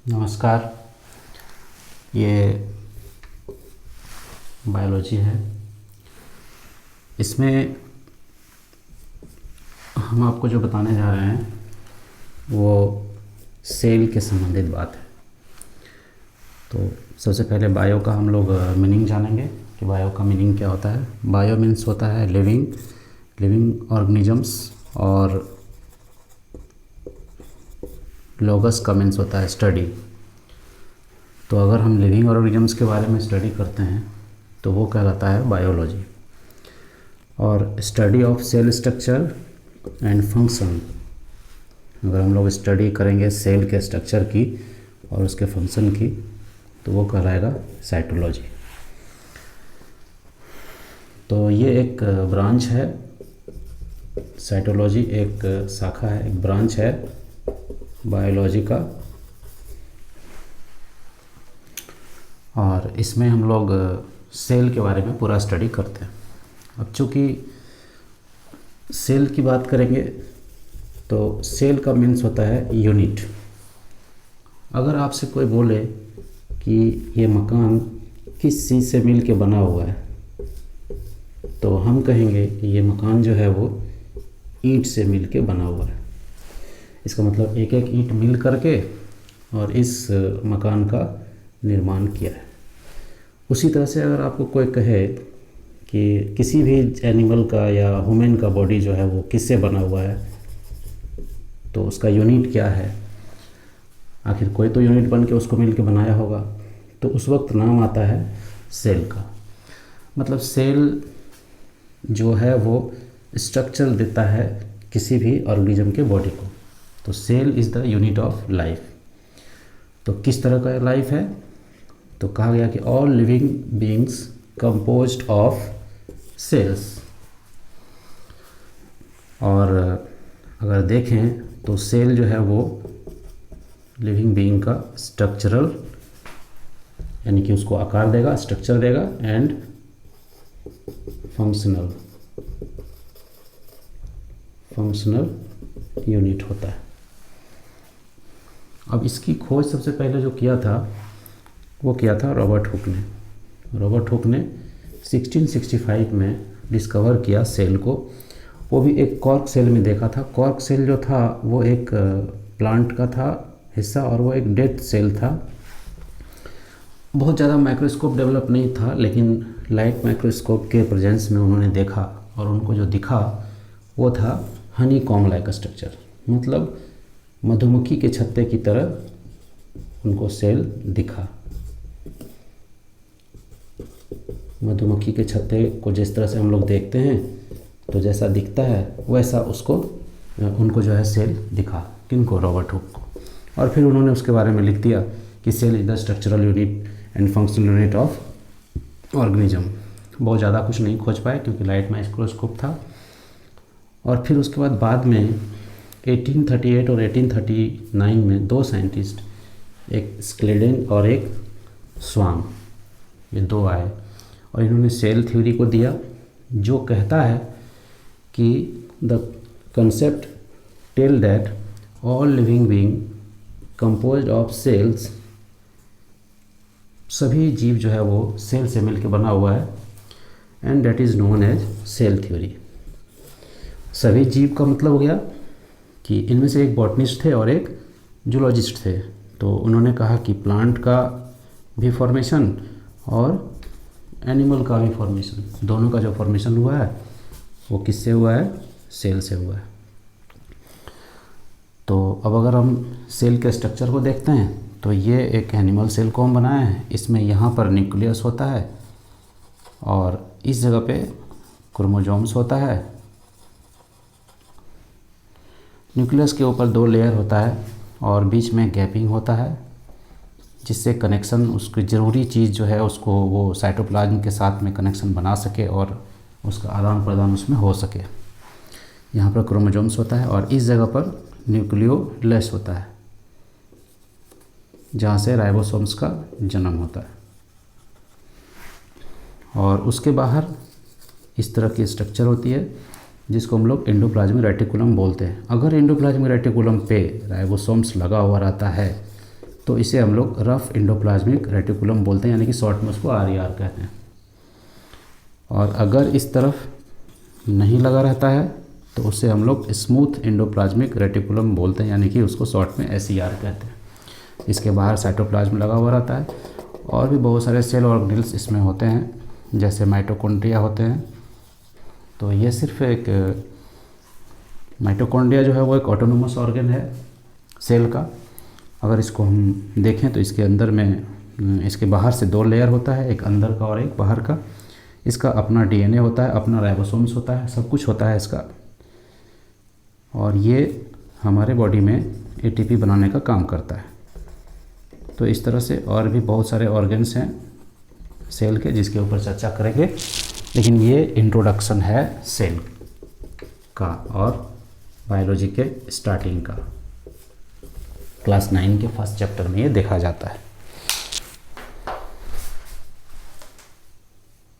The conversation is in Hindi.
नमस्कार। ये बायोलॉजी है। इसमें हम आपको जो बताने जा रहे हैं वो सेल के संबंधित बात है। तो सबसे पहले बायो का हम लोग मीनिंग जानेंगे कि बायो का मीनिंग क्या होता है। बायो मीन्स होता है लिविंग ऑर्गेनिजम्स, और लोगस का मीन्स होता है स्टडी। तो अगर हम लिविंग ऑर्गेनिजम्स के बारे में स्टडी करते हैं तो वो कहलाता है बायोलॉजी। और study of cell structure and function, अगर हम लोग स्टडी करेंगे सेल के स्ट्रक्चर की और उसके फंक्शन की तो वो कहलाएगा साइटोलॉजी। तो ये एक ब्रांच है, साइटोलॉजी एक शाखा है, एक ब्रांच है बायोलॉजी का। और इसमें हम लोग सेल के बारे में पूरा स्टडी करते हैं। अब चूँकि सेल की बात करेंगे तो सेल का मीन्स होता है यूनिट। अगर आपसे कोई बोले कि ये मकान किस चीज़ से मिल के बना हुआ है तो हम कहेंगे कि ये मकान जो है वो ईंट से मिल के बना हुआ है। इसका मतलब एक एक ईंट मिल करके और इस मकान का निर्माण किया है। उसी तरह से अगर आपको कोई कहे कि किसी भी एनिमल का या ह्यूमन का बॉडी जो है वो किससे बना हुआ है तो उसका यूनिट क्या है, आखिर कोई तो यूनिट बन के उसको मिल के बनाया होगा, तो उस वक्त नाम आता है सेल का। मतलब सेल जो है वो स्ट्रक्चर देता है किसी भी ऑर्गेनिज्म के बॉडी को। तो cell is the unit of life. तो किस तरह का लाइफ है, तो कहा गया कि all living beings composed of cells. और अगर देखें तो सेल जो है वो लिविंग बीइंग का स्ट्रक्चरल, यानी कि उसको आकार देगा, स्ट्रक्चर देगा, एंड फंक्शनल यूनिट होता है। अब इसकी खोज सबसे पहले जो किया था वो किया था रॉबर्ट हुक ने। रॉबर्ट हुक ने 1665 में डिस्कवर किया सेल को। वो भी एक कॉर्क सेल में देखा था। कॉर्क सेल जो था वो एक प्लांट का था हिस्सा, और वो एक डेड सेल था। बहुत ज़्यादा माइक्रोस्कोप डेवलप नहीं था, लेकिन लाइट माइक्रोस्कोप के प्रेजेंस में उन्होंने देखा और उनको जो दिखा वो था हनी कॉम्ब लाइक स्ट्रक्चर। मतलब मधुमक्खी के छत्ते की तरह उनको सेल दिखा। मधुमक्खी के छत्ते को जिस तरह से हम लोग देखते हैं तो जैसा दिखता है वैसा उनको जो है सेल दिखा। किनको? रॉबर्ट हुक को। और फिर उन्होंने उसके बारे में लिख दिया कि cell is the structural unit and functional unit of organism. बहुत ज़्यादा कुछ नहीं खोज पाए क्योंकि लाइट माइक्रोस्कोप था। और फिर उसके बाद में 1838 और 1839 में दो साइंटिस्ट, एक स्क्लेडेन और एक स्वाम, ये दो आए और इन्होंने सेल थ्योरी को दिया, जो कहता है कि the concept tell that all living being composed of cells, सभी जीव जो है वो सेल से मिलकर बना हुआ है, and that is known as cell theory. सभी जीव का मतलब हो गया कि इनमें से एक बॉटनिस्ट थे और एक जूलॉजिस्ट थे। तो उन्होंने कहा कि प्लांट का भी फॉर्मेशन और एनिमल का भी फॉर्मेशन, दोनों का जो फॉर्मेशन हुआ है वो किससे हुआ है? सेल से हुआ है। तो अब अगर हम सेल के स्ट्रक्चर को देखते हैं तो ये एक एनिमल सेल को हम बनाए हैं। इसमें यहाँ पर न्यूक्लियस होता है और इस जगह पे क्रोमोसोम्स होता है। न्यूक्लियस के ऊपर दो लेयर होता है और बीच में गैपिंग होता है, जिससे कनेक्शन, उसकी ज़रूरी चीज़ जो है उसको वो साइटोप्लाज्म के साथ में कनेक्शन बना सके और उसका आदान प्रदान उसमें हो सके। यहाँ पर क्रोमोसोम्स होता है और इस जगह पर न्यूक्लियोलस होता है, जहाँ से राइबोसोम्स का जन्म होता है। और उसके बाहर इस तरह की स्ट्रक्चर होती है जिसको हम लोग एंडोप्लाज्मिक रेटिकुलम बोलते हैं। अगर एंडोप्लाज्मिक रेटिकुलम पे राइबोसोम्स लगा हुआ रहता है तो इसे हम लोग रफ एंडोप्लाज्मिक रेटिकुलम बोलते हैं, यानी कि शॉर्ट में उसको RER कहते हैं। और अगर इस तरफ नहीं लगा रहता है तो उसे हम लोग स्मूथ एंडोप्लाज्मिक रेटिकुलम बोलते हैं, यानी कि उसको शॉर्ट में SER कहते हैं। इसके बाहर साइटोप्लाज्म लगा हुआ रहता है। और भी बहुत सारे सेल ऑर्गेनेल्स इसमें होते हैं, जैसे माइटोकॉन्ड्रिया होते हैं। तो ये सिर्फ एक माइटोकॉन्ड्रिया जो है वो एक ऑटोनोमस ऑर्गन है सेल का। अगर इसको हम देखें तो इसके अंदर में इसके बाहर से 2 लेयर होता है, एक अंदर का और एक बाहर का। इसका अपना DNA होता है, अपना राइबोसोम्स होता है, सब कुछ होता है इसका। और ये हमारे बॉडी में ATP बनाने का काम करता है। तो इस तरह से और भी बहुत सारे ऑर्गन्स हैं सेल के, जिसके ऊपर चर्चा करेंगे, लेकिन ये इंट्रोडक्शन है सेल का और बायोलॉजी के स्टार्टिंग का। क्लास 9 के फर्स्ट चैप्टर में ये देखा जाता है।